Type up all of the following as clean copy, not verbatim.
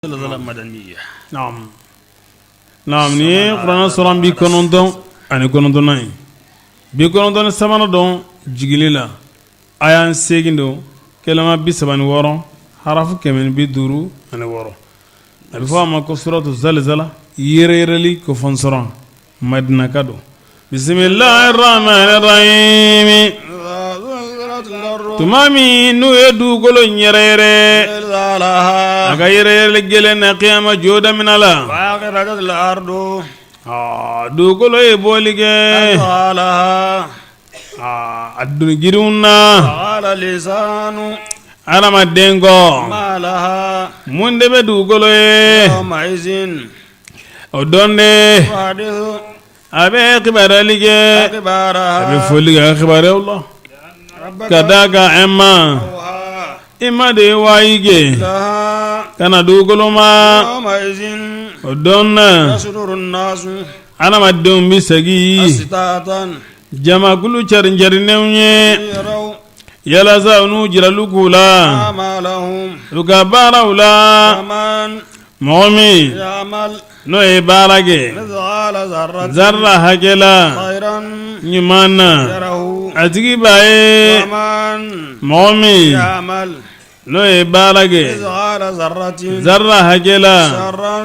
زلزلة مدنية. نعم ني قرآن سورة بيكونون أنا كونون ناي بيكونون سامانا دون جيليلا أيان سيجندو كلمة بيسبان ورا حرف كمن بيدورو أنا ورا الفوا ما كسرة الزلزلة يريرلي كفنسران مدنا كادو بسم الله الرحمن الرحيم تمامي نو يدو كلو نيريري aga yere gele na qiyama joda min ala واقرة الأرض du kolo e bolige قالها addu girunna قال لسان ana madengo ما لها munde be du kolo e يومئذ odonde حديث abe khibaralige أخبارها abe foliga khibare Allah kadaga emma imma de wayige لها kana du kolo ma يومئذ odonna يصدر الناس ana madum bisagi أشتاتا jama kulu charinjarnewnye يروا yala zaunu jiralukula أعمالهم ukabarawla فمن momi يعمل no e barage مثقال ذرة zarra hakela خيرا nyumana يره atigi bae ومن momi يعمل no e barage مثقال ذرة zarra hakela شرا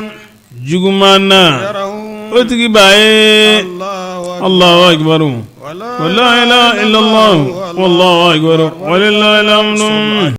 jugumana يره otigi bae الله Allahu akbar ولا wala ilaha illa Allah wallahu akbar walillahi alhamdu